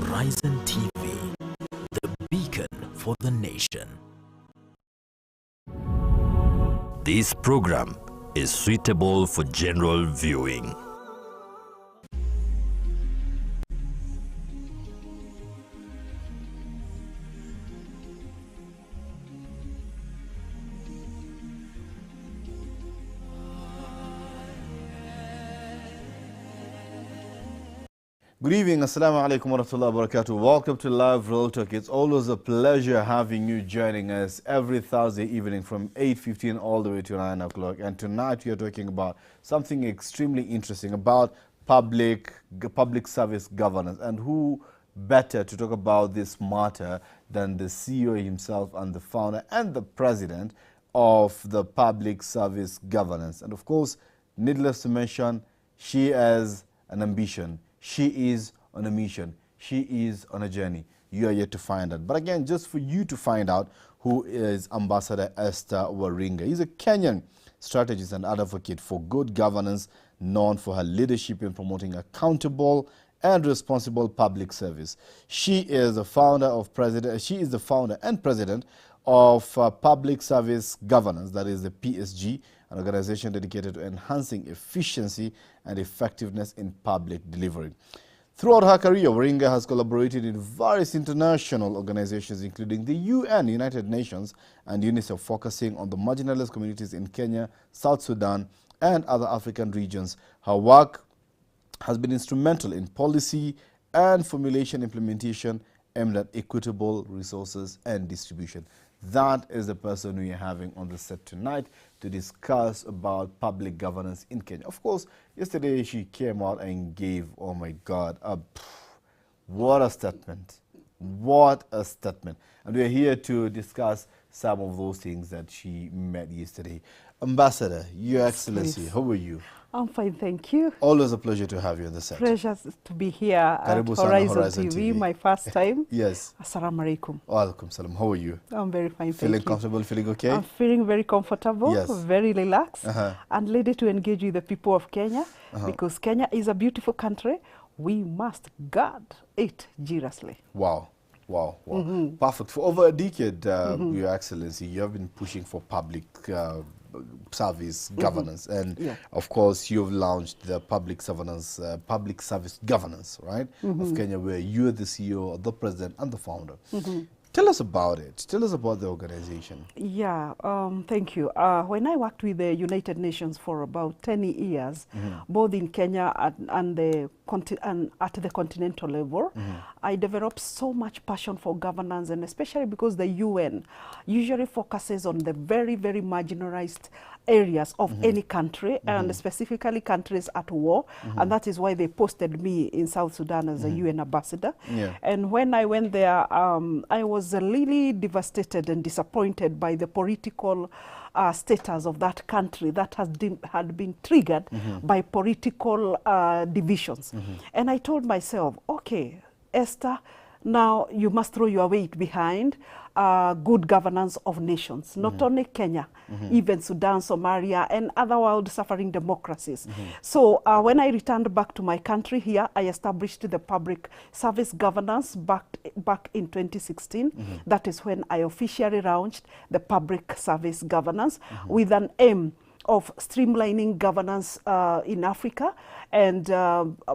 Horizon TV, the beacon for the nation. This program is suitable for general viewing. Good evening, Assalamu alaikum wa rahmatullahi wa barakatuh. Welcome to Live Real Talk. It's always a pleasure having you joining us every Thursday evening from 8:15 all the way to 9 o'clock. And tonight we are talking about something extremely interesting about public service governance. And who better to talk about this matter than the CEO himself and the founder and the president of the public service governance. And of course, needless to mention, she has an ambition. She is on a mission. She is on a journey. You are yet to find out. But again, just for you to find out who is Ambassador Esther Waringa. He's a Kenyan strategist and advocate for good governance, known for her leadership in promoting accountable and responsible public service. She is the founder and president of Public Service Governance, that is the PSG, an organization dedicated to enhancing efficiency and effectiveness in public delivery. Throughout her career, Waringa has collaborated in various international organizations, including the UN, United Nations, and UNICEF, focusing on the marginalized communities in Kenya, South Sudan, and other African regions. Her work has been instrumental in policy and formulation implementation aimed at equitable resources and distribution. That is the person we are having on the set tonight to discuss about public governance in Kenya. Of course, yesterday she came out and gave, oh my God, what a statement. What a statement. And we're here to discuss some of those things that she made yesterday. Ambassador, Your Excellency, how are you? I'm fine, thank you. Always a pleasure to have you on the set. Pleasure to be here at Horizon TV, my first time. Yes. Assalamu alaikum. Walaikum salam. How are you? I'm very fine, thank Feeling you. comfortable, feeling okay? I'm feeling very comfortable, Yes. very relaxed, and ready to engage with the people of Kenya, because Kenya is a beautiful country. We must guard it jealously. Wow. Wow, wow. Perfect. For over a decade, Your Excellency, you have been pushing for public service governance. And of course, you've launched the public service governance, right, of Kenya, where you're the CEO, the president, and the founder. Tell us about it. Tell us about the organization. Yeah, thank you. When I worked with the United Nations for about 10 years, both in Kenya and at the continental level, I developed so much passion for governance, and especially because the UN usually focuses on the very, very marginalized areas of any country, and specifically countries at war, and that is why they posted me in South Sudan as a UN ambassador. And when I went there, I was really devastated and disappointed by the political status of that country that had been triggered by political divisions. And I told myself, okay, Esther, now you must throw your weight behind good governance of nations, not only Kenya, even Sudan, Somalia, and other world-suffering democracies. So when I returned back to my country here, I established the public service governance back in 2016. That is when I officially launched the public service governance with an aim of streamlining governance in Africa. And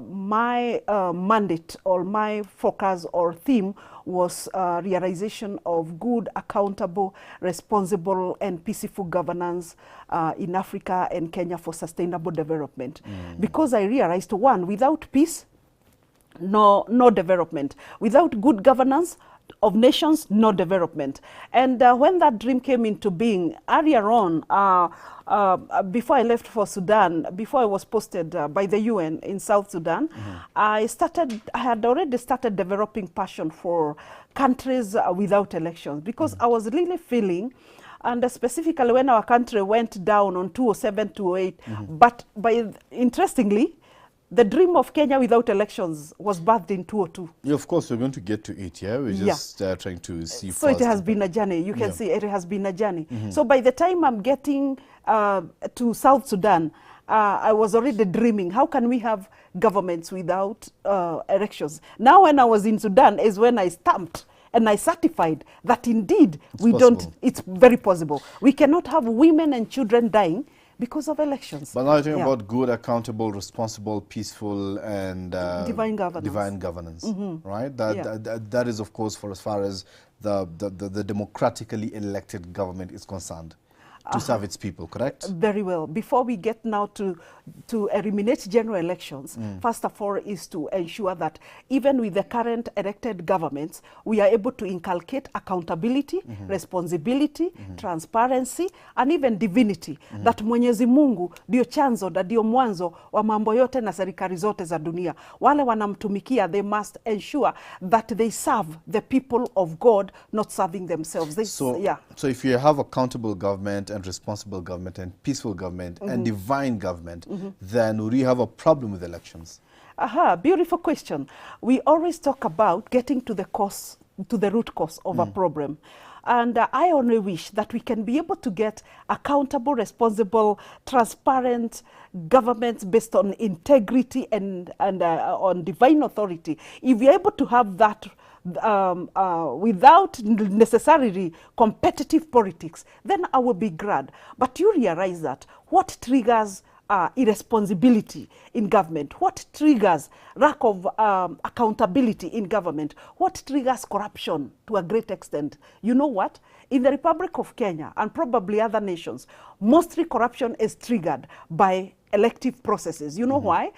my mandate or my focus or theme was realization of good, accountable, responsible, and peaceful governance in Africa and Kenya for sustainable development. Because I realized, one, without peace, no development. Without good governance of nations, no development. And when that dream came into being, earlier on, before I left for Sudan, before I was posted by the UN in South Sudan, I had already started developing passion for countries without elections, because I was really feeling, and specifically when our country went down on 2007, 2008, but interestingly, the dream of Kenya without elections was birthed in 2002. Yeah, of course, we're going to get to it, yeah? We're just trying to see So first. it has been a journey. You can see it has been a journey. So by the time I'm getting to South Sudan, I was already dreaming, how can we have governments without elections? Now when I was in Sudan is when I stamped and I certified that indeed it's very possible. We cannot have women and children dying because of elections. But now you're talking about good, accountable, responsible, peaceful, and divine governance. Divine governance, right? That is, of course, for as far as the democratically elected government is concerned, to serve its people, correct? Very well. Before we get now to eliminate general elections, first of all is to ensure that even with the current elected governments, we are able to inculcate accountability, responsibility, transparency, and even divinity. That Mwenyezi Mungu ndio chanzo na ndio mwanzo wa mambo yote na serikali zote za dunia. Wale wanamtumikia, they must ensure that they serve the people of God, not serving themselves. So if you have accountable government and responsible government and peaceful government and divine government, then would you have a problem with elections? Beautiful question. We always talk about getting to the root cause of a problem. And I only wish that we can be able to get accountable, responsible, transparent governments based on integrity and on divine authority. If we are able to have that without necessarily competitive politics, then I will be glad. But you realize that what triggers irresponsibility in government, what triggers lack of accountability in government, what triggers corruption to a great extent. You know what? In the Republic of Kenya and probably other nations, mostly corruption is triggered by elective processes. You know why?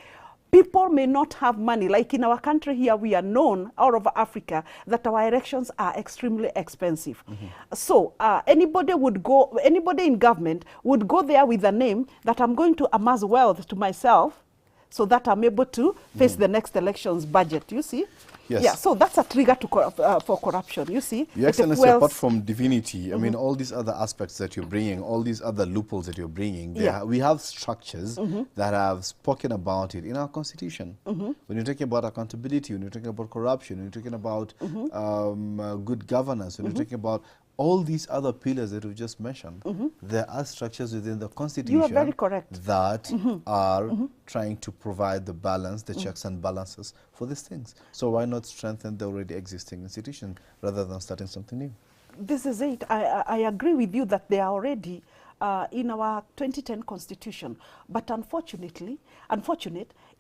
People may not have money. Like in our country here, we are known all over Africa that our elections are extremely expensive. So anybody in government would go there with a name that I'm going to amass wealth to myself so that I'm able to face the next election's budget, you see? Yes. Yeah, so that's a trigger to for corruption, you see? Your Excellency, apart from divinity, I mean, all these other aspects that you're bringing, all these other loopholes that you're bringing, we have structures that have spoken about it in our constitution. When you're talking about accountability, when you're talking about corruption, when you're talking about good governance, when you're talking about all these other pillars that we just mentioned, there are structures within the constitution. You are very correct. That are trying to provide the balance, the checks and balances for these things. So why not strengthen the already existing institution rather than starting something new? This is it. I agree with you that they are already in our 2010 constitution. But unfortunately,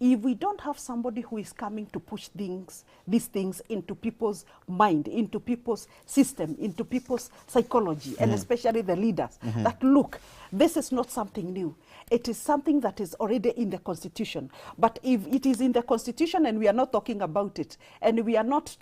if we don't have somebody who is coming to push these things into people's mind, into people's system, into people's psychology, and especially the leaders, that look, this is not something new. It is something that is already in the constitution. But if it is in the constitution and we are not talking about it, and we are not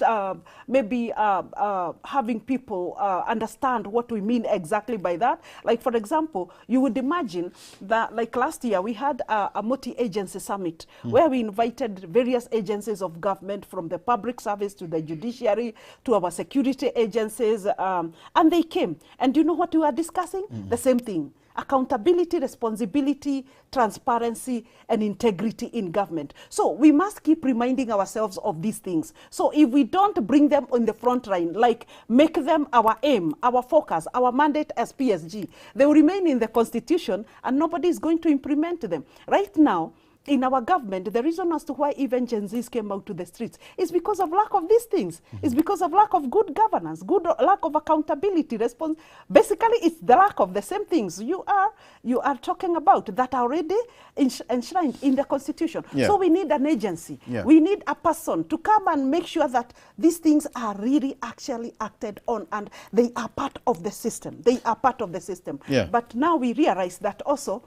having people understand what we mean exactly by that, like for example, you would imagine that like last year we had a multi-agency summit where we invited various agencies of government, from the public service to the judiciary to our security agencies, and they came. And you know what we were discussing? The same thing. Accountability, responsibility, transparency, and integrity in government. So we must keep reminding ourselves of these things. So if we don't bring them on the front line, like make them our aim, our focus, our mandate as PSG, they will remain in the constitution and nobody is going to implement them. Right now, in our government, the reason as to why even Gen Zs came out to the streets is because of lack of these things. It's because of lack of good governance, lack of accountability, Basically, it's the lack of the same things you are talking about that are already enshrined in the Constitution. So we need an agency. We need a person to come and make sure that these things are really actually acted on and they are part of the system. They are part of the system. But now we realize that also,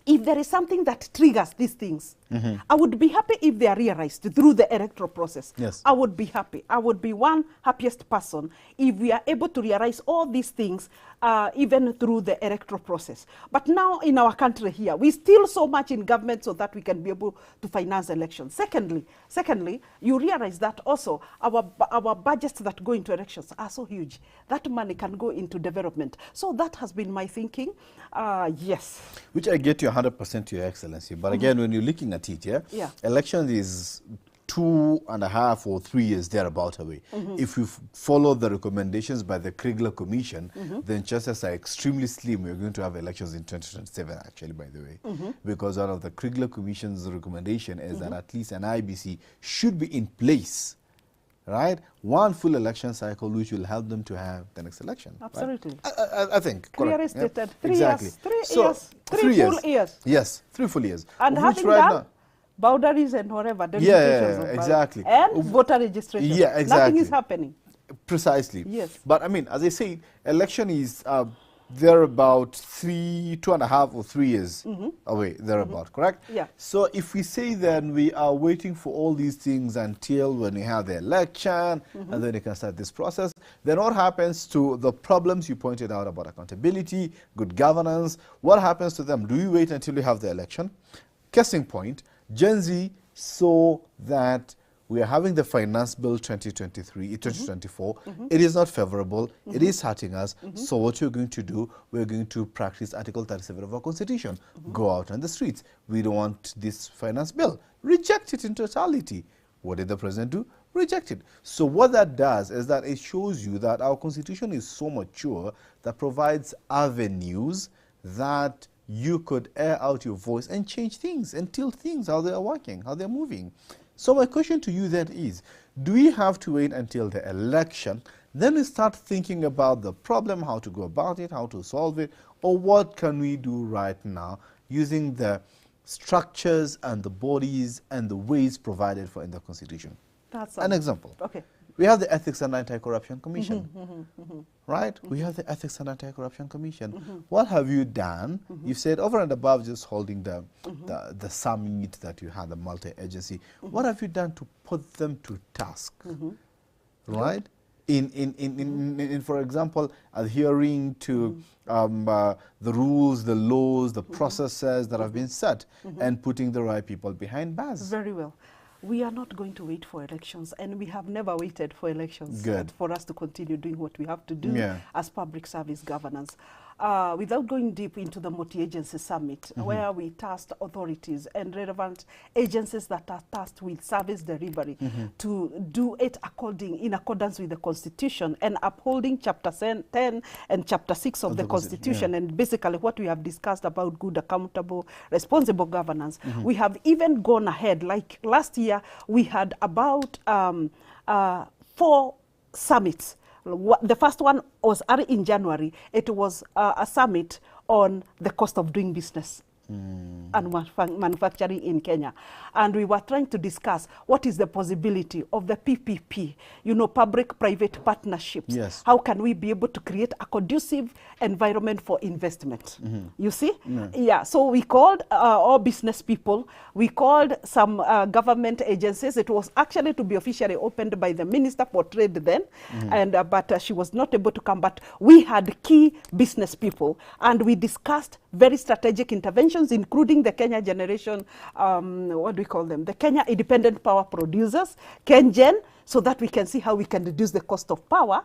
if there is something that triggers these things, I would be happy if they are realized through the electoral process. I would be happy. I would be one happiest person if we are able to realize all these things even through the electoral process. But now in our country here, we steal so much in government so that we can be able to finance elections. Secondly, you realize that also our budgets that go into elections are so huge. That money can go into development. So that has been my thinking. Yes. Which I get you 100%, Your Excellency. But again, when you're looking at it, elections is 2.5 or 3 years thereabout away. If you follow the recommendations by the Kriegler Commission, then chances are extremely slim. We're going to have elections in 2027, actually, by the way, because one of the Kriegler Commission's recommendation is that at least an IBC should be in place, right? One full election cycle, which will help them to have the next election. Absolutely. Right? I think. Clearly stated. 3 exactly. years. 3 So, years. 3 full years. Yes, 3 full years. And having right done boundaries and whatever. Yeah, exactly. And voter registration. Yeah, exactly. Nothing is happening. Precisely. Yes. But I mean, as I say, election is they're about 2.5 or 3 years away, thereabout, correct? Yeah. So if we say then we are waiting for all these things until when we have the election and then you can start this process, then what happens to the problems you pointed out about accountability, good governance? What happens to them? Do we wait until we have the election? Casting point, Gen Z saw that we are having the finance bill 2024. It is not favorable. It is hurting us. So what we're going to do, we're going to practice Article 37 of our Constitution. Go out on the streets. We don't want this finance bill. Reject it in totality. What did the president do? Reject it. So what that does is that it shows you that our Constitution is so mature that provides avenues that you could air out your voice and change things and tell things how they are working, how they're moving. So my question to you then is, do we have to wait until the election, then we start thinking about the problem, how to go about it, how to solve it, or what can we do right now using the structures and the bodies and the ways provided for in the Constitution? That's an example. Okay. We have the Ethics and Anti-Corruption Commission, right? We have the Ethics and Anti-Corruption Commission. What have you done? You said over and above just holding the summit that you had, the multi-agency. What have you done to put them to task, right? In for example, adhering to the rules, the laws, the processes that have been set and putting the right people behind bars. Very well. We are not going to wait for elections, and we have never waited for elections for us to continue doing what we have to do as public service governance. Without going deep into the multi-agency summit, where we tasked authorities and relevant agencies that are tasked with service delivery to do it in accordance with the Constitution and upholding Chapter 10 and Chapter 6 of the Constitution, and basically what we have discussed about good, accountable, responsible governance. We have even gone ahead. Like last year, we had about 4 summits. The first one was in January. It was a summit on the cost of doing business and manufacturing in Kenya. And we were trying to discuss what is the possibility of the PPP, public-private partnerships. Yes. How can we be able to create a conducive environment for investment? You see? Yeah. So we called all business people. We called some government agencies. It was actually to be officially opened by the Minister for Trade then, and but she was not able to come. But we had key business people, and we discussed very strategic interventions, including the Kenya generation, what do we call them? The Kenya Independent Power Producers, KenGen, so that we can see how we can reduce the cost of power,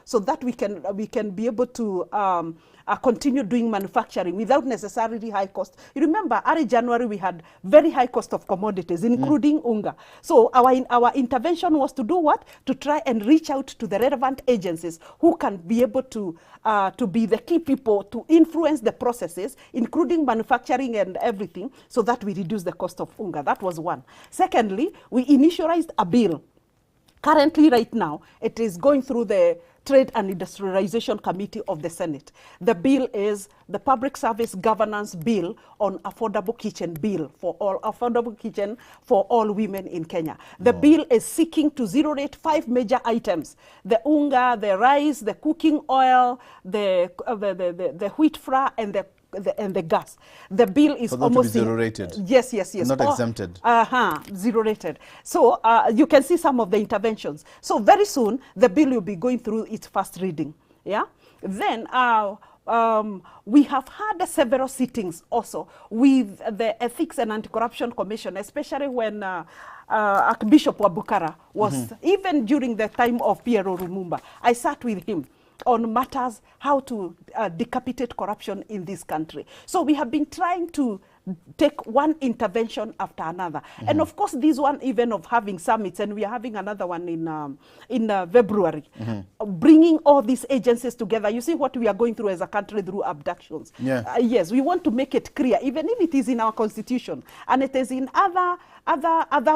so that we can be able to continue doing manufacturing without necessarily high cost. You remember, early January, we had very high cost of commodities, including unga. So our intervention was to do what? To try and reach out to the relevant agencies who can be able to be the key people to influence the processes, including manufacturing and everything, so that we reduce the cost of unga. That was one. Secondly, we initialized a bill. Currently, right now, it is going through the Trade and Industrialization Committee of the Senate. The bill is the Public Service Governance Bill on Affordable Kitchen Bill for all women in Kenya. The bill is seeking to zero rate 5 major items: the unga, the rice, the cooking oil, the wheat flour, and the gas. The bill is almost zero rated. Yes. Not exempted. Zero rated. So you can see some of the interventions. So very soon the bill will be going through its first reading. Yeah. Then we have had several sittings also with the Ethics and Anti-Corruption Commission, especially when Archbishop Wabukara was, even during the time of Piero Lumumba, I sat with him on matters how to decapitate corruption in this country. So we have been trying to take one intervention after another. And of course, this one even of having summits, and we are having another one in February, bringing all these agencies together. You see what we are going through as a country through abductions. Yeah. Yes, we want to make it clear, even if it is in our constitution and it is in other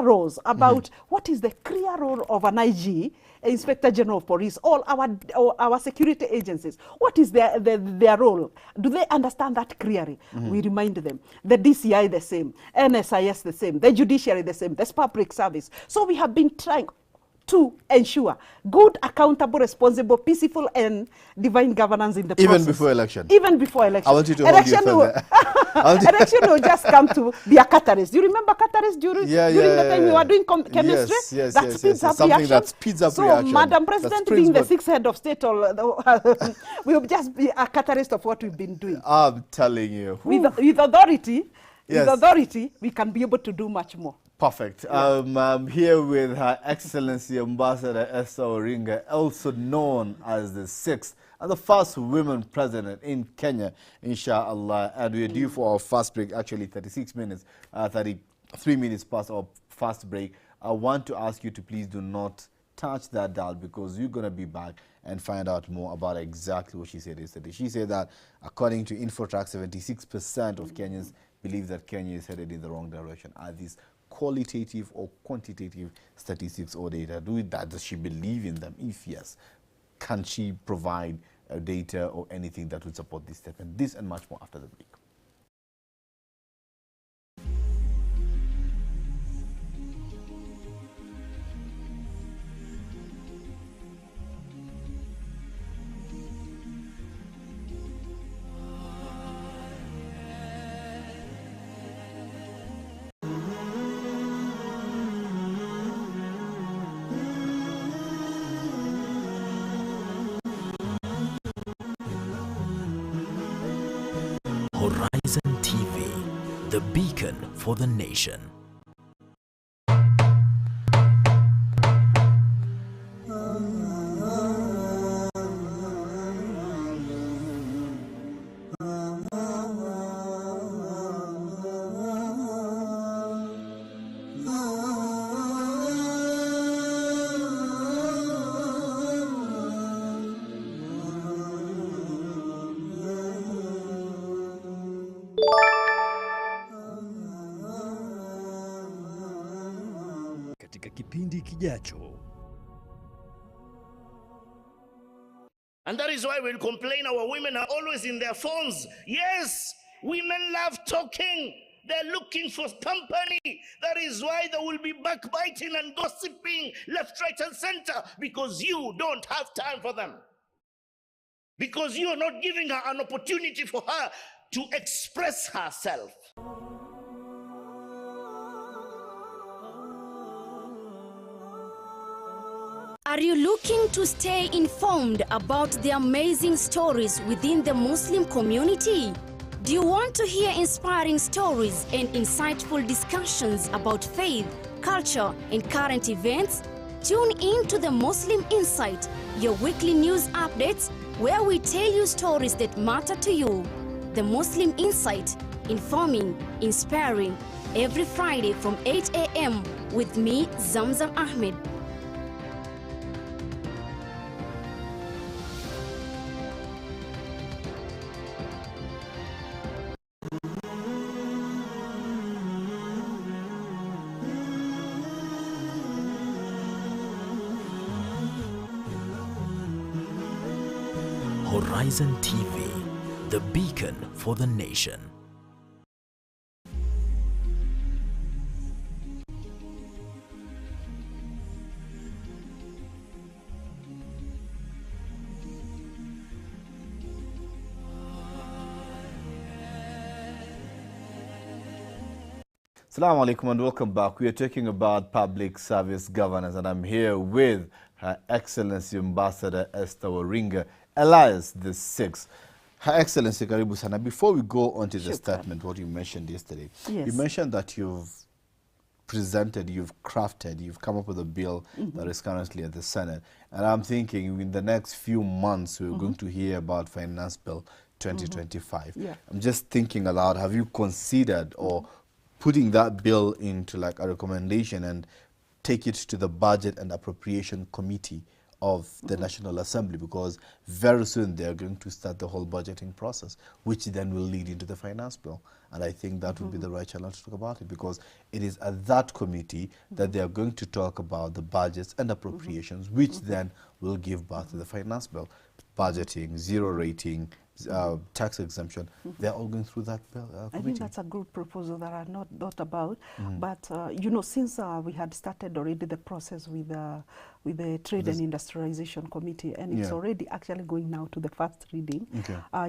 roles, about what is the clear role of an IG, Inspector General of Police, all our security agencies. What is their role? Do they understand that clearly? We remind them. The DCI the same, NSIS the same, the judiciary the same, the public service. So we have been trying to ensure good, accountable, responsible, peaceful, and divine governance in the process. Even before election? Even before election. I want you to hold your finger. Election will just come to be a catalyst. Do you remember catalyst during the time we were doing chemistry? Yes, that speeds up something reaction. that speeds up reaction. So, Madam President, being the sixth head of state, will just be a catalyst of what we've been doing. I'm telling you. With authority, Yes. with authority, we can be able to do much more. Perfect. I'm here with Her Excellency Ambassador Esther Waringa, also known as the sixth and the first women president in Kenya, inshallah. And we are due for our first break, actually 36 minutes, 33 minutes past our first break. I want to ask you to please do not touch that dial, because you're going to be back and find out more about exactly what she said yesterday. She said that according to Infotrack, 76% of Kenyans believe that Kenya is headed in the wrong direction. Are these qualitative or quantitative statistics or data? Does she believe in them? If yes, can she provide data or anything that would support this statement? This and much more after the break. HorizonTV, the beacon for the nation. Katika kipindi kijacho. And that is why we'll complain our women are always in their phones. Yes, women love talking. They're looking for company. That is why they will be backbiting and gossiping left, right, and center, because you don't have time for them. Because you are not giving her an opportunity for her to express herself. Are you looking to stay informed about the amazing stories within the Muslim community? Do you want to hear inspiring stories and insightful discussions about faith, culture, and current events? Tune in to the Muslim Insight, your weekly news updates where we tell you stories that matter to you. The Muslim Insight, informing, inspiring, every Friday from 8 a.m. with me, Zamzam Ahmed. HorizonTV, the beacon for the nation. Assalamu alaikum and welcome back. We are talking about public service governance, and I'm here with Her Excellency Ambassador Esther Waringa, Elias the Sixth. Her Excellency, karibu sana. Before we go on to the statement, what you mentioned yesterday, you mentioned that you've presented, you've crafted, you've come up with a bill that is currently at the Senate. And I'm thinking in the next few months, we're going to hear about Finance Bill 2025. Yeah. I'm just thinking aloud, have you considered or putting that bill into like a recommendation and take it to the Budget and Appropriation Committee of the National Assembly, because very soon they're going to start the whole budgeting process, which then will lead into the finance bill. And I think that would be the right channel to talk about it, because it is at that committee that they are going to talk about the budgets and appropriations, which then will give birth to the finance bill. Budgeting, zero rating, tax exemption, they're all going through that bill, committee. I think that's a good proposal that I not thought about. But, you know, since we had started already the process with the Trade and Industrialization Committee, and it's already actually going now to the first reading,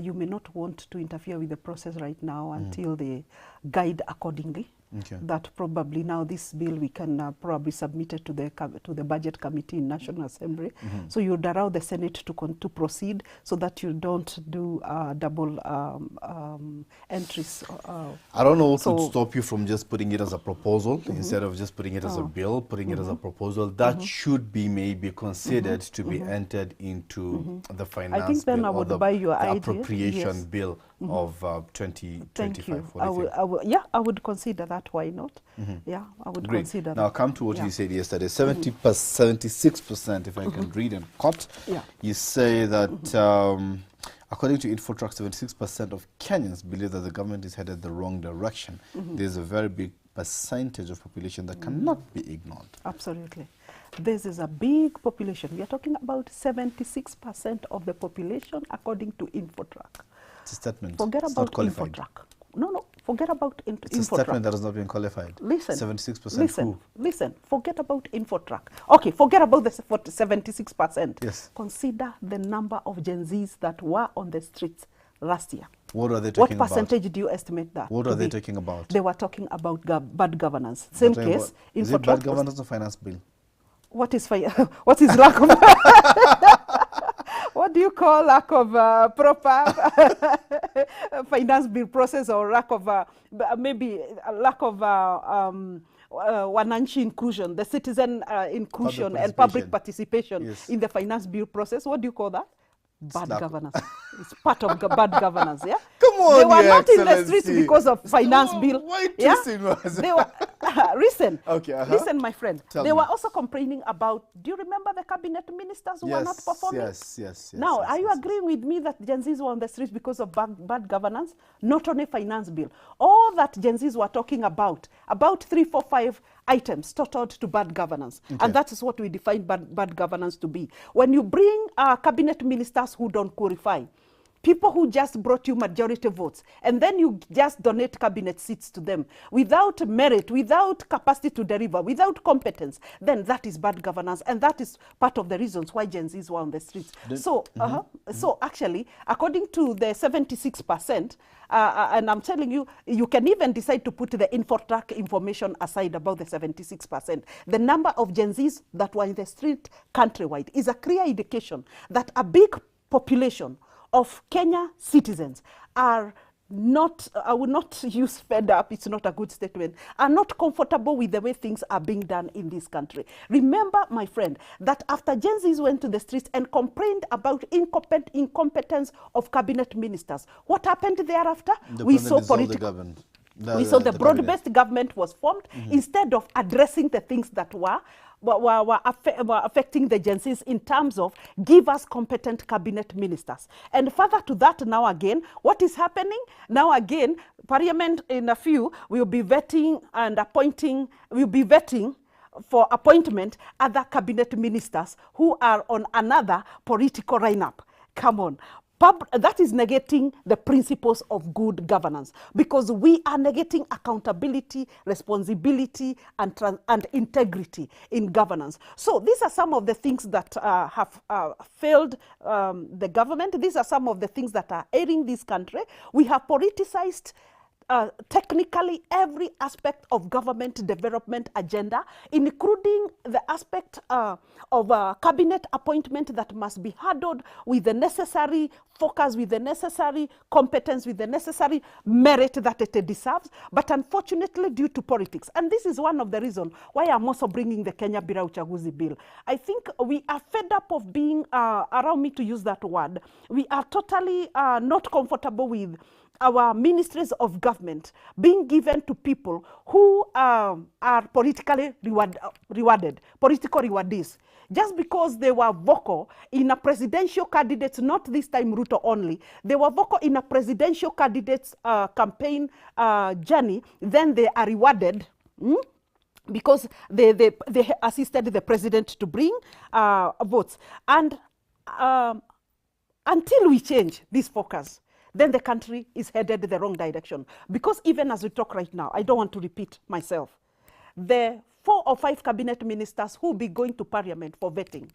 you may not want to interfere with the process right now until they guide accordingly. That probably now this bill we can probably submit it to the Budget Committee in National Assembly. So you'd allow the Senate to proceed so that you don't do double entries. I don't know what would stop you from just putting it as a proposal instead of just putting it as a bill, putting it as a proposal. That should be maybe considered to be entered into the finance I think then bill I would buy your the idea. appropriation bill of 2025. Thank you. Yeah, I would consider that. Why not? Yeah, I would consider that. Now come to what you said yesterday. 76%, if I can read and cut. You say that according to Infotrack, 76% of Kenyans believe that the government is headed the wrong direction. There's a very big percentage of population that cannot be ignored. Absolutely. This is a big population. We are talking about 76% of the population according to Infotrack. It's a statement. Forget it's about not qualified. Infotrack. No, forget about Infotrack. It's a statement that has not been qualified. Listen. 76% Listen. Forget about Infotrack. Okay, forget about the 76%. Yes. Consider the number of Gen Zs that were on the streets last year. What are they talking about? What percentage do you estimate that? What are they talking about? They were talking about bad governance. Same case. Is it bad governance or finance bill? What is lack of... What do you call lack of proper finance bill process, or lack of maybe a lack of wananchi inclusion, the citizen inclusion and public participation in the finance bill process? What do you call that? Bad governance. It's part of bad governance, yeah? Come on, they were not Excellency. in the streets because of finance bill. Why yeah? They were, listen, listen, my friend. They were also complaining about, do you remember the cabinet ministers who were not performing? Yes. Now, are you agreeing with me that Gen Zs were on the streets because of bad governance? Not on a finance bill. All that Gen Zs were talking about 3, 4, 5 items totaled to bad governance. And that is what we define bad governance to be. When you bring cabinet ministers who don't qualify, people who just brought you majority votes, and then you just donate cabinet seats to them without merit, without capacity to deliver, without competence, then that is bad governance. And that is part of the reasons why Gen Zs were on the streets. So actually, according to the 76%, and I'm telling you, you can even decide to put the Infotrack information aside about the 76%. The number of Gen Zs that were in the street countrywide is a clear indication that a big population of Kenya citizens are not, I will not use fed up, it's not a good statement, are not comfortable with the way things are being done in this country. Remember, my friend, that after Gen Zs went to the streets and complained about incompetence of cabinet ministers, what happened thereafter? We saw political... We saw the broad-based government was formed instead of addressing the things that were affecting the Gen Zs in terms of give us competent cabinet ministers. And further to that, now again, what is happening? Now again, Parliament in a few will be vetting and appointing, for appointment other cabinet ministers who are on another political lineup. Come on. That is negating the principles of good governance, because we are negating accountability, responsibility, and integrity in governance. So these are some of the things that have failed the government. These are some of the things that are ailing this country. We have politicized technically every aspect of government development agenda, including the aspect of cabinet appointment that must be handled with the necessary focus, with the necessary competence, with the necessary merit that it deserves. But unfortunately, due to politics, and this is one of the reasons why I'm also bringing the Kenya Bila Uchaguzi bill. I think we are fed up of being, allow me to use that word, we are totally not comfortable with our ministries of government being given to people who are politically rewarded, political rewardees. Just because they were vocal in a presidential candidate's, not this time Ruto only, they were vocal in a presidential candidate's campaign journey, then they are rewarded because they assisted the president to bring votes. And until we change this focus, then the country is headed the wrong direction. Because even as we talk right now, I don't want to repeat myself, the 4 or 5 cabinet ministers who will be going to parliament for vetting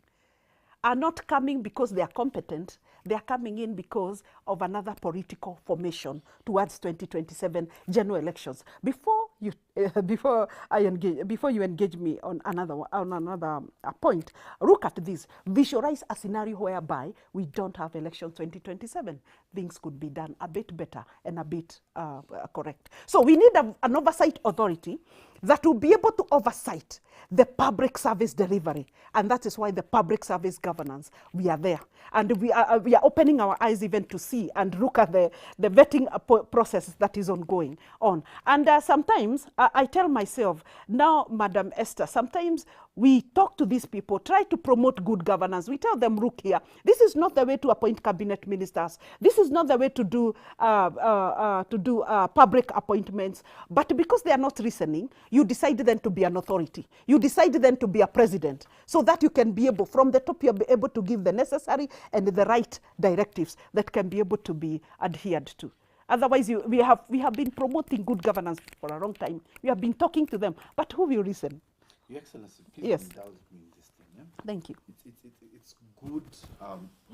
are not coming because they are competent. They are coming in because of another political formation towards 2027 general elections. Before you engage me on another point, look at this. Visualize a scenario whereby we don't have elections 2027. Things could be done a bit better and a bit correct. So we need an oversight authority that will be able to oversight the public service delivery. And that is why the public service governance, we are there. And we are opening our eyes even to see and look at the vetting process that is ongoing on. And sometimes I tell myself, now, Madam Esther, sometimes we talk to these people, try to promote good governance. We tell them, look here, this is not the way to appoint cabinet ministers. This is not the way to do public appointments. But because they are not listening, you decide then to be an authority. You decide then to be a president, so that you can be able, from the top, you'll be able to give the necessary and the right directives that can be able to be adhered to. Otherwise, we have been promoting good governance for a long time. We have been talking to them, but who will listen? Your Excellency, please indulge me in this thing. Yeah? Thank you. It's good.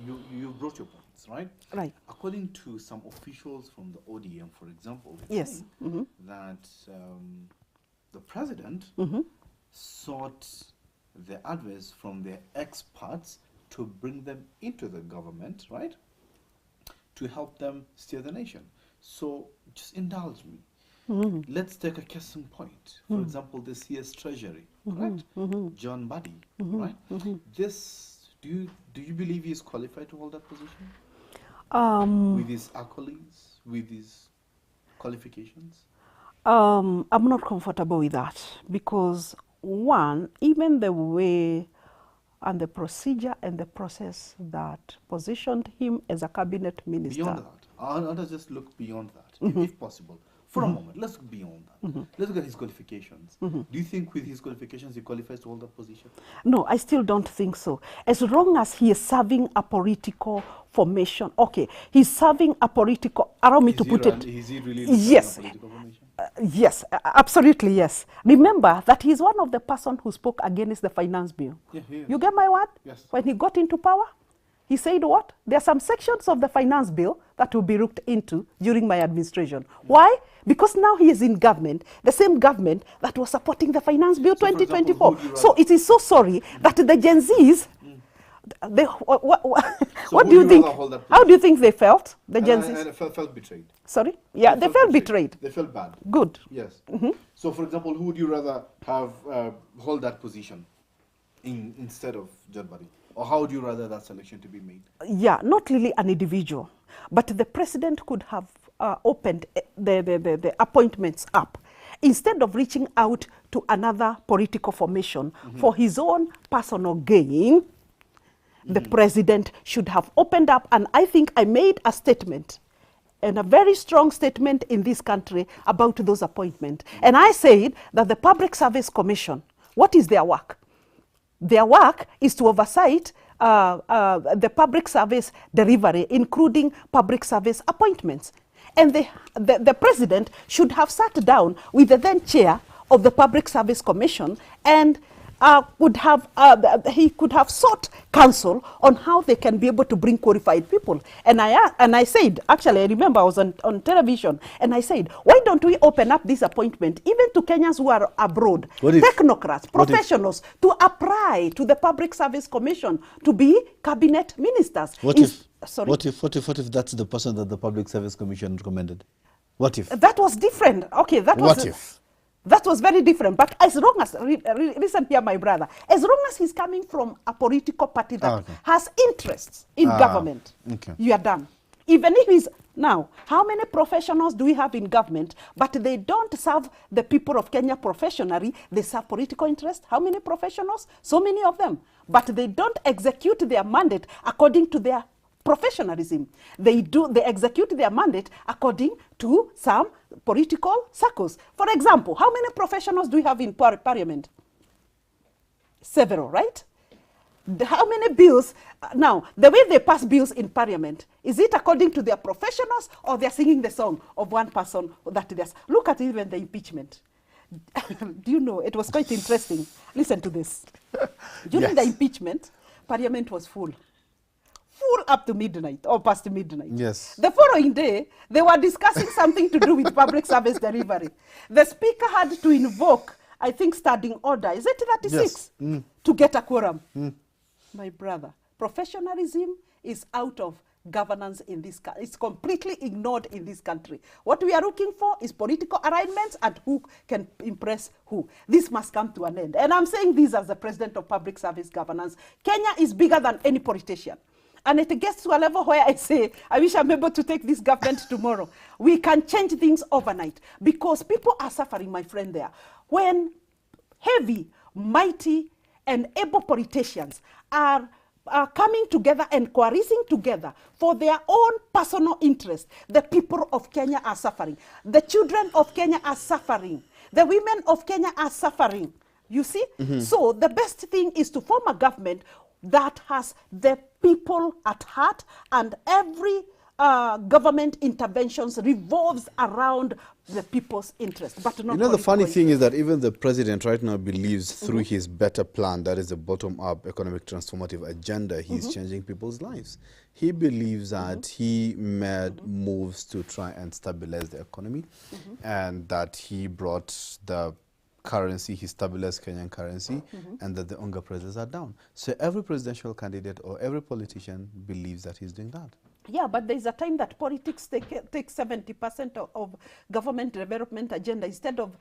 You brought your points, right? Right. According to some officials from the ODM, for example, yes, that the president sought the advice from their experts to bring them into the government, right, to help them steer the nation. So just indulge me. Let's take a Kassim point. For example, the CS Treasury, correct? John Buddy, right? This, do you believe he is qualified to hold that position? With his accolades, with his qualifications? I'm not comfortable with that because, one, even the way and the procedure and the process that positioned him as a cabinet minister. Beyond that, I'll just look beyond that, if possible. For a moment, let's look beyond that. Let's look at his qualifications. Do you think with his qualifications he qualifies to hold that position? No, I still don't think so. As long as he is serving a political formation, okay, he's serving a political, allow me to put it. Is he really yes. a political formation? Yes, absolutely, yes. Remember that he's one of the person who spoke against the finance bill. Yeah, you get my word? Yes. When he got into power, he said what? There are some sections of the finance bill that will be looked into during my administration. Why? Because now he is in government, the same government that was supporting the finance bill 2024. Example, so it is so sorry that the Gen Zs, what do you think? How do you think they felt, the Gen Zs? Felt betrayed. Sorry? Yeah, they felt betrayed. They felt bad. Good. Yes. So, for example, who would you rather have hold that position instead of John Buddy? Or how would you rather that selection to be made? Yeah, not really an individual, but the president could have opened the appointments up. Instead of reaching out to another political formation for his own personal gain, the president should have opened up, and I think I made a statement, and a very strong statement in this country about those appointments. And I said that the Public Service Commission, what is their work? Their work is to oversight the public service delivery, including public service appointments. And the president should have sat down with the then chair of the Public Service Commission and he could have sought counsel on how they can be able to bring qualified people. And I said, actually, I remember I was on television, and I said, why don't we open up this appointment even to Kenyans who are abroad, technocrats, professionals, to apply to the Public Service Commission to be cabinet ministers? What if that's the person that the Public Service Commission recommended? What if? That was different. Okay, that was... What if? That was very different. But as long as, listen here, my brother, as long as he's coming from a political party that has interests in government, you are done. Even if he's, now, how many professionals do we have in government, but they don't serve the people of Kenya professionally, they serve political interest? How many professionals? So many of them. But they don't execute their mandate according to their professionalism. They execute their mandate according to some political circles. For example, how many professionals do we have in parliament? Several, right? How many bills? Now, the way they pass bills in parliament, is it according to their professionals, or they're singing the song of one person that there's? Look at even the impeachment. Do you know, it was quite interesting. Listen to this. During the impeachment, parliament was full up to midnight or past midnight. Yes. The following day, they were discussing something to do with public service delivery. The speaker had to invoke, I think, standing order. Is it 36? Yes. To get a quorum. My brother, professionalism is out of governance in this country. It's completely ignored in this country. What we are looking for is political alignments and who can impress who. This must come to an end. And I'm saying this as the president of public service governance. Kenya is bigger than any politician. And it gets to a level where I say, I wish I'm able to take this government tomorrow. We can change things overnight because people are suffering, my friend, there. When heavy, mighty, and able politicians are coming together and coercing together for their own personal interest, the people of Kenya are suffering. The children of Kenya are suffering. The women of Kenya are suffering. You see? So the best thing is to form a government that has the people at heart, and every government interventions revolves around the people's interest. But not, you know, the funny thing is that even the president right now believes through his better plan, that is a bottom-up economic transformative agenda, he's changing people's lives. He believes that he made moves to try and stabilize the economy, and that he brought the currency, he stabilized Kenyan currency, and that the hunger prices are down. So every presidential candidate or every politician believes that he's doing that. Yeah, but there's a time that politics take 70% of government development agenda instead of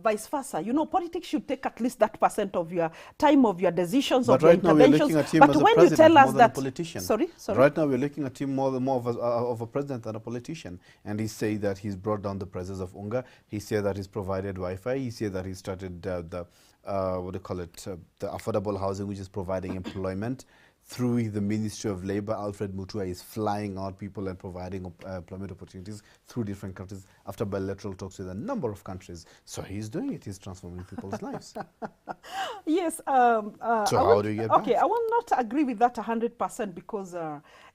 vice versa. You know, politics should take at least that percent of your time, of your decisions, of your interventions. Right now we're looking at him as a president more than a politician. Sorry? Right now we're looking at him more of a president than a politician. And he said that he's brought down the prices of hunger. He said that he's provided Wi-Fi. He said that he started the affordable housing, which is providing employment. Through the Ministry of Labor, Alfred Mutua is flying out people and providing employment opportunities through different countries after bilateral talks with a number of countries. So he's doing it. He's transforming people's lives. Yes. So how do you get back? Okay, I will not agree with that 100% because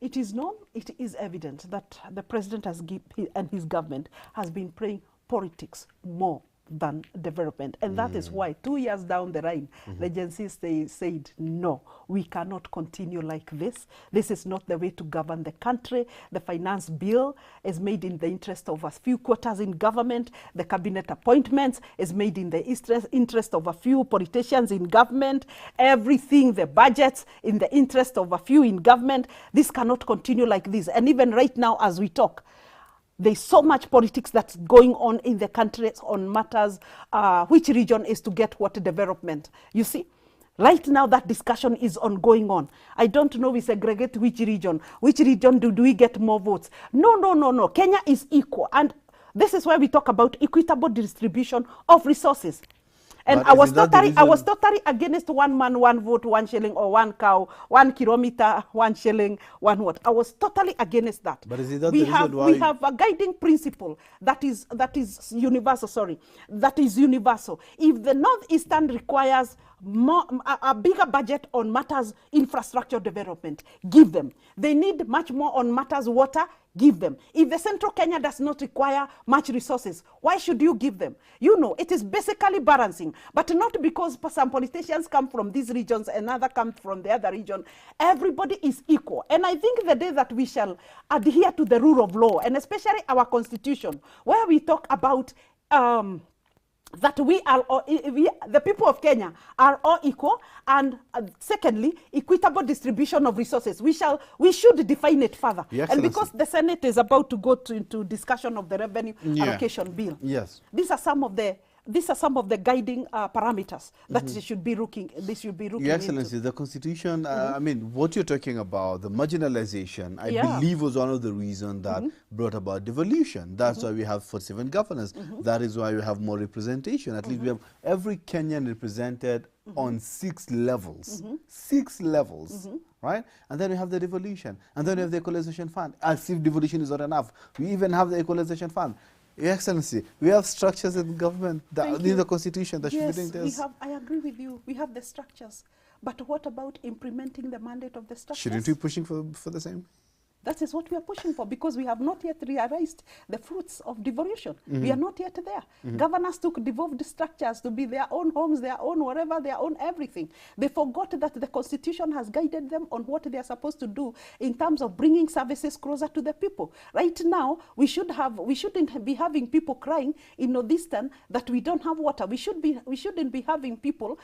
it is known, it is evident that the president and his government has been playing politics more than development. And that is why 2 years down the line, the agencies said, no, we cannot continue like this. This is not the way to govern the country. The finance bill is made in the interest of a few quarters in government. The cabinet appointments is made in the interest of a few politicians in government. Everything, the budgets, in the interest of a few in government. This cannot continue like this. And even right now as we talk, there's so much politics that's going on in the country on matters, which region is to get what development. You see, right now that discussion is ongoing on. I don't know we segregate which region do we get more votes. No. Kenya is equal. And this is why we talk about equitable distribution of resources. And I was totally against 1 man, 1 vote, 1 shilling, or 1 cow, 1 kilometer, 1 shilling, 1 what. I was totally against that. But is that the reason why? We have a guiding principle that is universal. Sorry, that is universal. If the northeastern requires a bigger budget on matters infrastructure development, give them. They need much more on matters water, give them. If the Central Kenya does not require much resources, why should you give them? You know, it is basically balancing, but not because some politicians come from these regions and other come from the other region. Everybody is equal. And I think the day that we shall adhere to the rule of law, and especially our constitution, where we talk about that we are all, the people of Kenya are all equal, and secondly, equitable distribution of resources. We should define it further. And because the Senate is about to go into discussion of the revenue allocation bill, these are some of the guiding parameters that they should be looking. Your Excellency, the Constitution. I mean, what you're talking about, the marginalization, I believe was one of the reasons that brought about devolution. That's why we have 47 governors. That is why we have more representation. At least we have every Kenyan represented on 6 levels. 6 levels. Right? And then we have the devolution. And then we have the equalization fund. As if devolution is not enough, we even have the equalization fund. Your Excellency, we have structures in government, in the Constitution that should be doing this. I agree with you. We have the structures. But what about implementing the mandate of the structures? Shouldn't we be pushing for the same? That is what we are pushing for, because we have not yet realized the fruits of devolution. We are not yet there. Governors took devolved structures to be their own homes, their own whatever, their own everything. They forgot that the Constitution has guided them on what they are supposed to do in terms of bringing services closer to the people. Right now, we shouldn't be having people crying in Northeastern that we don't have water. We shouldn't be having people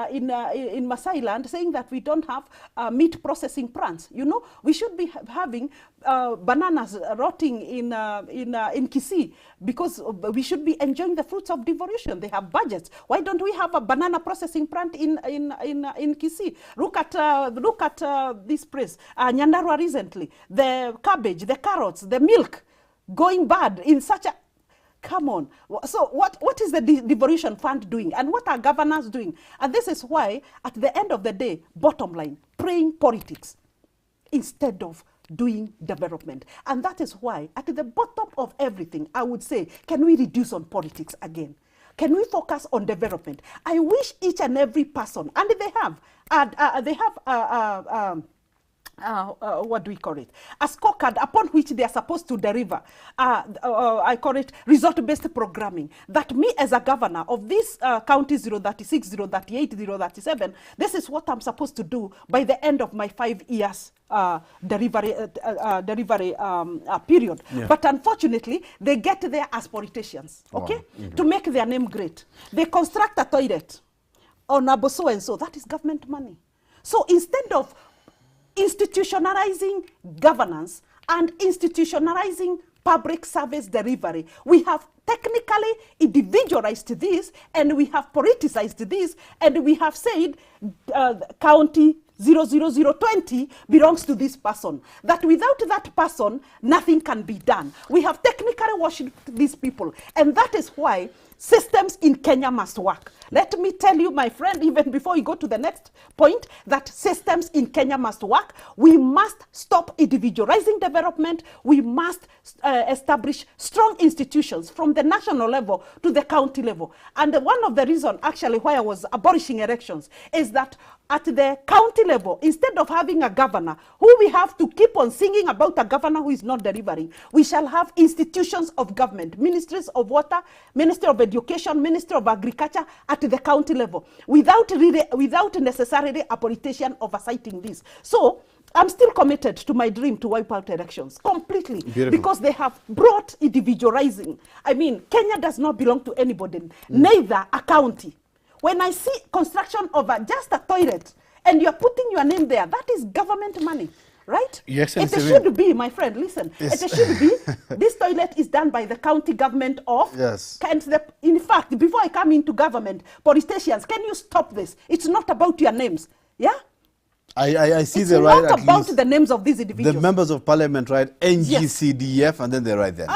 in Masai Land saying that we don't have meat processing plants. You know, we should be having bananas rotting in Kisii, because we should be enjoying the fruits of devolution. They have budgets. Why don't we have a banana processing plant in Kisii? Look at this place, Nyandarua recently. The cabbage, the carrots, the milk going bad in such a... Come on. So what is the devolution fund doing? And what are governors doing? And this is why, at the end of the day, bottom line, playing politics instead of doing development. And that is why, at the bottom of everything, I would say, can we reduce on politics again? Can we focus on development? I wish each and every person, and they have what do we call it? A scorecard upon which they are supposed to deliver. I call it result-based programming. That me as a governor of this county 036, 038, 037, this is what I'm supposed to do by the end of my 5 years delivery period. But unfortunately, they get there as politicians, okay? To make their name great. They construct a toilet on a so-and-so. That is government money. So instead of institutionalizing governance and institutionalizing public service delivery, we have technically individualized this, and we have politicized this, and we have said county 00020 belongs to this person. That without that person, nothing can be done. We have technically worshipped these people, and that is why systems in Kenya must work. Let me tell you, my friend, even before we go to the next point, that systems in Kenya must work. We must stop individualizing development. We must establish strong institutions from the national level to the county level. And one of the reasons, actually, why I was abolishing elections is that at the county level, instead of having a governor who we have to keep on singing about a governor who is not delivering, we shall have institutions of government, ministries of water, ministry of education, ministry of agriculture at the county level, without necessarily a politician oversighting this. So I'm still committed to my dream to wipe out elections completely. Beautiful. Because they have brought individualizing. I mean, Kenya does not belong to anybody, neither a county. When I see construction of just a toilet and you're putting your name there, that is government money, right? Yes, it should be, my friend, listen, yes. It should be, this toilet is done by the county government of, yes. In fact, before I come into government, politicians, can you stop this? It's not about your names, yeah? I see the right. It's not about the names of these individuals. The members of parliament write NGCDF, yes. And then they write that.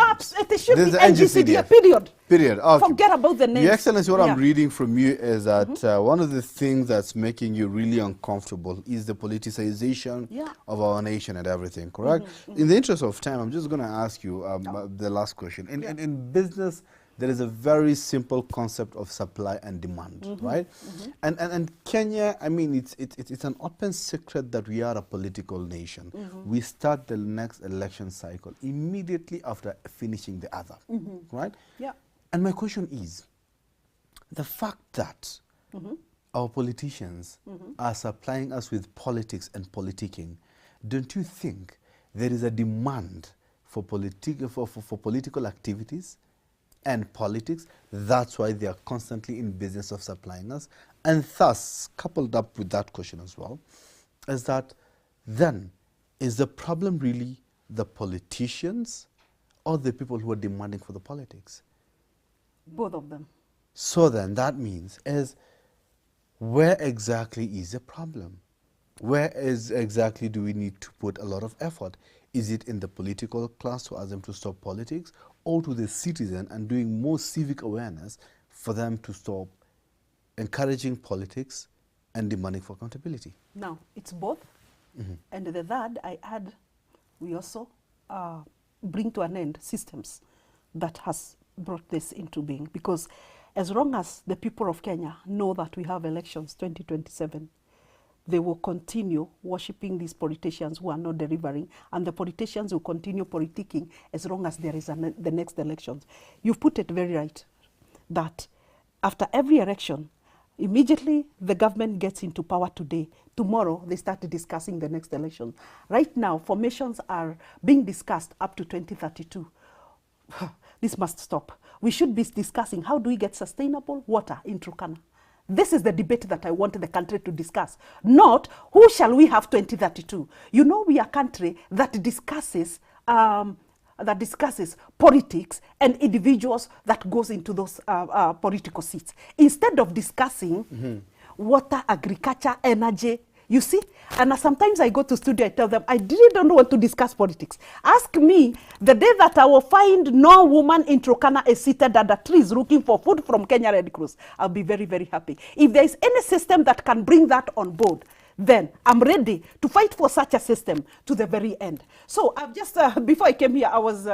It should be NGCDF, period. Period. Okay. Forget about the names. Your Excellency, what I'm reading from you is that one of the things that's making you really uncomfortable is the politicization of our nation and everything, correct? In the interest of time, I'm just going to ask you the last question. In business, there is a very simple concept of supply and demand, right? And Kenya, I mean, it's an open secret that we are a political nation. We start the next election cycle immediately after finishing the other, right? Yeah. And my question is, the fact that our politicians are supplying us with politics and politicking, don't you think there is a demand for political activities and politics? That's why they are constantly in business of supplying us. And thus, coupled up with that question as well, is that then, is the problem really the politicians or the people who are demanding for the politics? Both of them. So then that means where exactly is the problem? Where exactly do we need to put a lot of effort? Is it in the political class to ask them to stop politics, or to the citizen and doing more civic awareness for them to stop encouraging politics and demanding for accountability? Now, it's both. And the third, I add, we also bring to an end systems that has brought this into being. Because as long as the people of Kenya know that we have elections 2027, they will continue worshipping these politicians who are not delivering, and the politicians will continue politicking as long as there is the next elections. You've put it very right, that after every election, immediately the government gets into power today. Tomorrow, they start discussing the next election. Right now, formations are being discussed up to 2032. This must stop. We should be discussing how do we get sustainable water in Turkana. This is the debate that I want the country to discuss, not who shall we have 2032. You know, we are a country that discusses politics and individuals that goes into those political seats. Instead of discussing water, agriculture, energy, you see? And sometimes I go to studio, I tell them, I really don't want to discuss politics. Ask me the day that I will find no woman in Turkana is seated under trees looking for food from Kenya Red Cross. I'll be very, very happy. If there is any system that can bring that on board, then I'm ready to fight for such a system to the very end. So I've just, before I came here, I was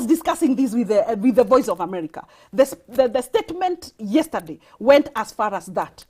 discussing this with the Voice of America. The statement yesterday went as far as that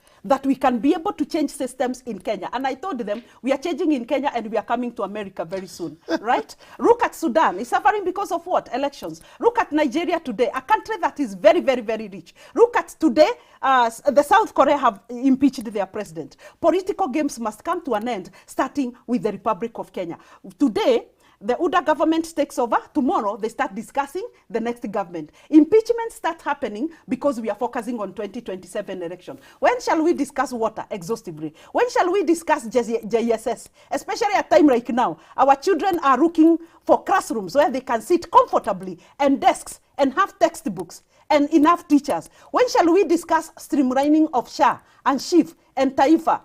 we can be able to change systems in Kenya. And I told them, we are changing in Kenya and we are coming to America very soon, right? Look at Sudan, it's suffering because of what? Elections. Look at Nigeria today, a country that is very, very, very rich. Look at today, the South Korea have impeached their president. Political games must come to an end, starting with the Republic of Kenya. Today, the UDA government takes over. Tomorrow, they start discussing the next government. Impeachment starts happening because we are focusing on 2027 election. When shall we discuss water exhaustively? When shall we discuss JSS? Especially at a time like now, our children are looking for classrooms where they can sit comfortably and desks and have textbooks and enough teachers. When shall we discuss streamlining of SHA and SHIF and Taifa,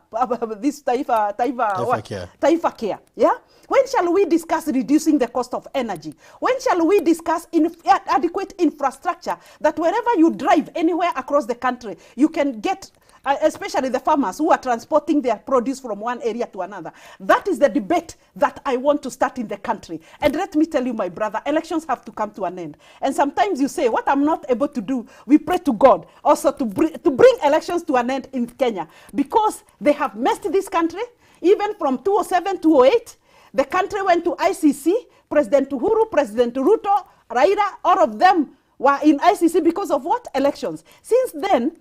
Taifa Care, yeah? When shall we discuss reducing the cost of energy? When shall we discuss adequate infrastructure that wherever you drive anywhere across the country, you can get, especially the farmers who are transporting their produce from one area to another. That is the debate that I want to start in the country. And let me tell you, my brother, elections have to come to an end. And sometimes you say, what I'm not able to do, we pray to God also to bring elections to an end in Kenya, because they have messed this country, even from 2007 to 2008. The country went to ICC, President Uhuru, President Ruto, Raila, all of them were in ICC because of what? Elections. Since then,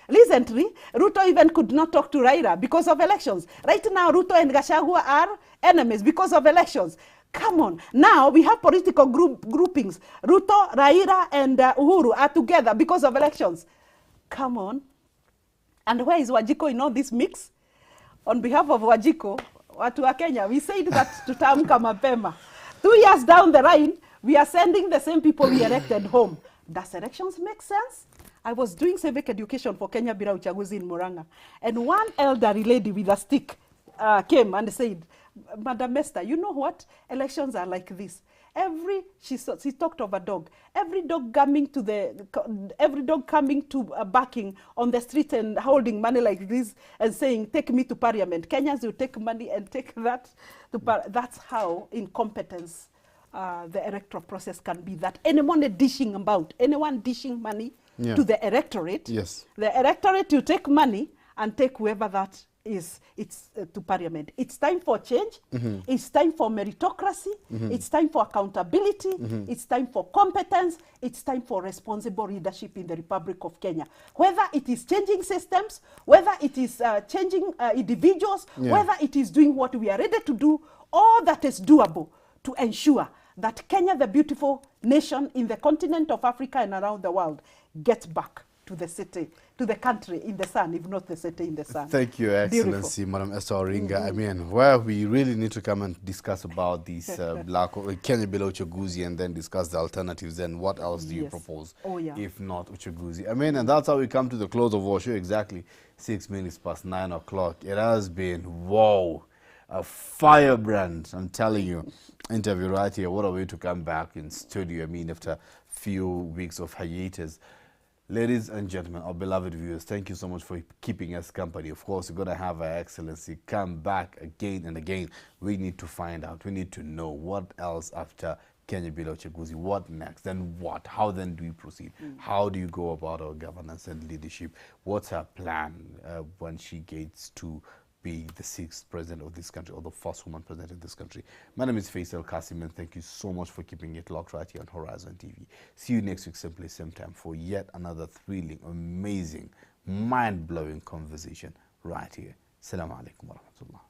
recently, Ruto even could not talk to Raila because of elections. Right now, Ruto and Gachagua are enemies because of elections. Come on. Now, we have political groupings. Ruto, Raila, and Uhuru are together because of elections. Come on. And where is Wajiko in all this mix? On behalf of Wajiko, watu wa Kenya, we said that tutaamka mapema. 2 years down the line, we are sending the same people we elected home. Does elections make sense? I was doing civic education for Kenya Bila Uchaguzi in Waringa, and one elderly lady with a stick came and said, Madam Esther, you know what? Elections are like this. She talked of a dog. Every dog coming to barking on the street and holding money like this and saying, take me to parliament. Kenyans will take money and take that to that's how incompetence the electoral process can be that anyone dishing money to the electorate, the electorate will take money and take whoever that is to parliament. It's time for change. It's time for meritocracy. It's time for accountability. It's time for competence. It's time for responsible leadership in the Republic of Kenya. Whether it is changing systems, whether it is changing individuals, whether it is doing what we are ready to do, all that is doable to ensure that Kenya, the beautiful nation in the continent of Africa and around the world, gets back to the city, to the country in the sun, if not the city in the sun. Thank you, Excellency, Madam Esther Waringa. I mean, we really need to come and discuss about these Kenya below Uchaguzi and then discuss the alternatives. Then what else do you propose if not Uchaguzi? I mean, and that's how we come to the close of our show. Exactly 6 minutes past 9 o'clock. It has been, wow, a firebrand, I'm telling you, interview right here. What a way to come back in studio. I mean, after a few weeks of hiatus. Ladies and gentlemen, our beloved viewers, thank you so much for keeping us company. Of course, we're going to have Her Excellency come back again and again. We need to find out. We need to know what else after Kenya below Uchaguzi. What next? Then what? How then do we proceed? How do you go about our governance and leadership? What's her plan when she gets to be the 6th president of this country, or the first woman president of this country? My name is Faisal, Kassim, and thank you so much for keeping it locked right here on Horizon TV. See you next week, simply same time, for yet another thrilling, amazing, mind-blowing conversation right here. Assalamu alaikum wa rahmatullah.